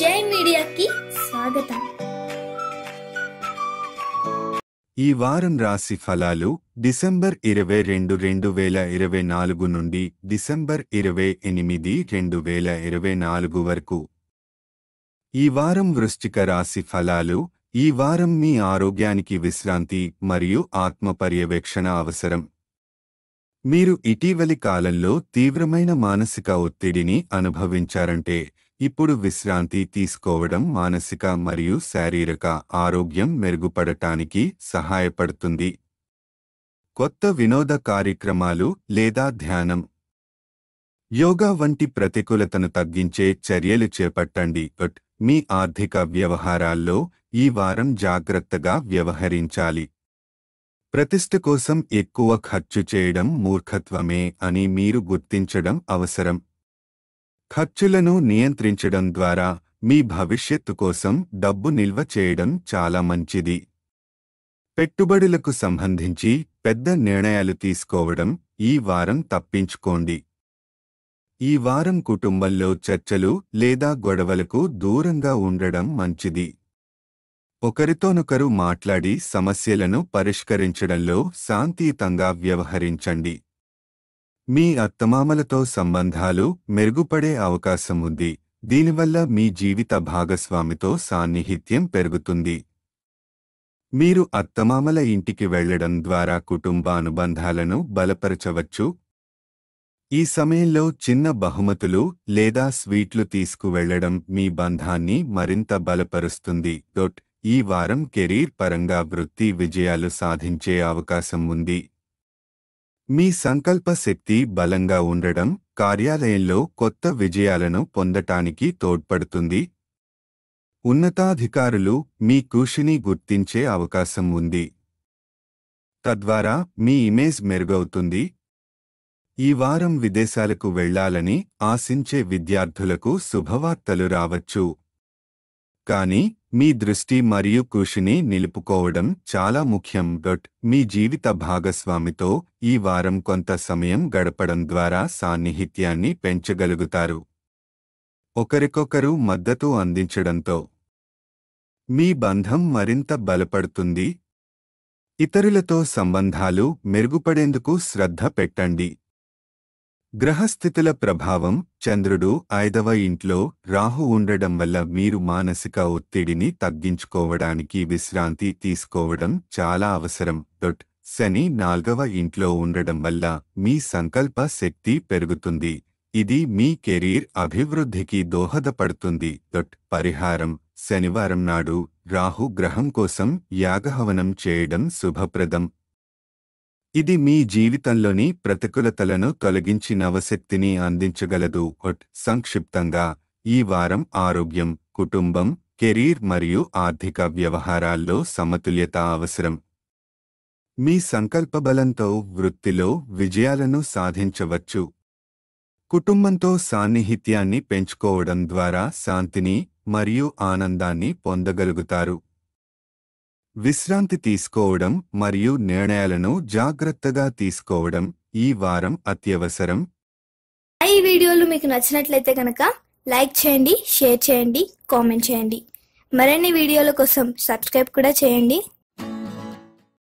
జై మీడియాకి స్వాగతం. ఈ వారం రాశి ఫలాలు డిసెంబర్ 22, 2024 నుండి డిసెంబర్ 28, 2024 వరకు. ఈ వారం వృశ్చిక రాశి ఫలాలు. ఈ వారం మీ ఆరోగ్యానికి విశ్రాంతి మరియు ఆత్మ పర్యవేక్షణ అవసరం. మీరు ఇటీవలి కాలంలో తీవ్రమైన మానసిక ఒత్తిడిని అనుభవించారంటే ఇప్పుడు విశ్రాంతి తీసుకోవడం మానసిక మరియు శారీరక ఆరోగ్యం మెరుగుపడటానికి సహాయపడుతుంది. కొత్త వినోద కార్యక్రమాలు లేదా ధ్యానం, యోగా వంటి ప్రతికూలతను తగ్గించే చర్యలు చేపట్టండి. మీ ఆర్థిక వ్యవహారాల్లో ఈ వారం జాగ్రత్తగా వ్యవహరించాలి. ప్రతిష్ఠ కోసం ఎక్కువ ఖర్చు చేయడం మూర్ఖత్వమే అని మీరు గుర్తించడం అవసరం. ఖర్చులను నియంత్రించడం ద్వారా మీ భవిష్యత్తు కోసం డబ్బు నిల్వ చేయడం చాలా మంచిది. పెట్టుబడులకు సంబంధించి పెద్ద నిర్ణయాలు తీసుకోవడం ఈ వారం తప్పించుకోండి. ఈ వారం కుటుంబంలో చర్చలు లేదా గొడవలకు దూరంగా ఉండడం మంచిది. ఒకరితోనొకరు మాట్లాడి సమస్యలను పరిష్కరించడంలో శాంతియుతంగా వ్యవహరించండి. మీ అత్తమామలతో సంబంధాలు మెరుగుపడే అవకాశం ఉంది. దీనివల్ల మీ జీవిత భాగస్వామితో సాన్నిహిత్యం పెరుగుతుంది. మీరు అత్తమామల ఇంటికి వెళ్లడం ద్వారా కుటుంబ అనుబంధాలను బలపరచవచ్చు. ఈ సమయంలో చిన్న బహుమతులు లేదా స్వీట్లు తీసుకువెళ్లడం మీ బంధాన్ని మరింత బలపరుస్తుంది. ఈ వారం కెరీర్ పరంగా వృత్తి విజయాలు సాధించే అవకాశం ఉంది. మీ సంకల్ప శక్తి బలంగా ఉండడం కార్యాలయంలో కొత్త విజయాలను పొందటానికి తోడ్పడుతుంది. ఉన్నతాధికారులు మీ కృషిని గుర్తించే అవకాశం ఉంది. తద్వారా మీ ఇమేజ్ మెరుగవుతుంది. ఈ వారం విదేశాలకు వెళ్లాలని ఆశించే విద్యార్థులకు శుభవార్తలు రావచ్చు. కానీ మీ దృష్టి మరియు కృషిని నిలుపుకోవడం చాలా ముఖ్యం. మీ జీవిత భాగస్వామితో ఈ వారం కొంత సమయం గడపడం ద్వారా సాన్నిహిత్యాన్ని పెంచగలుగుతారు. ఒకరికొకరు మద్దతు అందించడంతో మీ బంధం మరింత బలపడుతుంది. ఇతరులతో సంబంధాలు మెరుగుపడేందుకు శ్రద్ధ పెట్టండి. గ్రహస్థితుల ప్రభావం. చంద్రుడు 5వ ఇంట్లో రాహు ఉండడం వల్ల మీరు మానసిక ఒత్తిడిని తగ్గించుకోవడానికి విశ్రాంతి తీసుకోవడం చాలా అవసరం. శని 4వ ఇంట్లో ఉండడం వల్ల మీ సంకల్ప శక్తి పెరుగుతుంది. ఇది మీ కెరీర్ అభివృద్ధికి దోహదపడుతుంది. పరిహారం. శనివారం నాడు రాహు గ్రహం కోసం యాగహవనం చేయడం శుభప్రదం. ఇది మీ జీవితంలోని ప్రతికూలతలను తొలగించి నవశక్తిని అందించగలదు. సంక్షిప్తంగా ఈ వారం ఆరోగ్యం, కుటుంబం, కెరీర్ మరియు ఆర్థిక వ్యవహారాల్లో సమతుల్యత అవసరం. మీ సంకల్పబలంతో వృత్తిలో విజయాలను సాధించవచ్చు. కుటుంబంతో సాన్నిహిత్యాన్ని పెంచుకోవడం ద్వారా శాంతిని మరియు ఆనందాన్ని పొందగలుగుతారు. విశ్రాంతి తీసుకోవడం మరియు నిర్ణయాలను జాగ్రత్తగా తీసుకోవడం ఈ వారం అత్యవసరం. ఈ వీడియోలు మీకు నచ్చినట్లయితే కనుక లైక్ చేయండి, షేర్ చేయండి, కామెంట్ చేయండి. మరిన్ని వీడియోల కోసం సబ్స్క్రైబ్ కూడా చేయండి.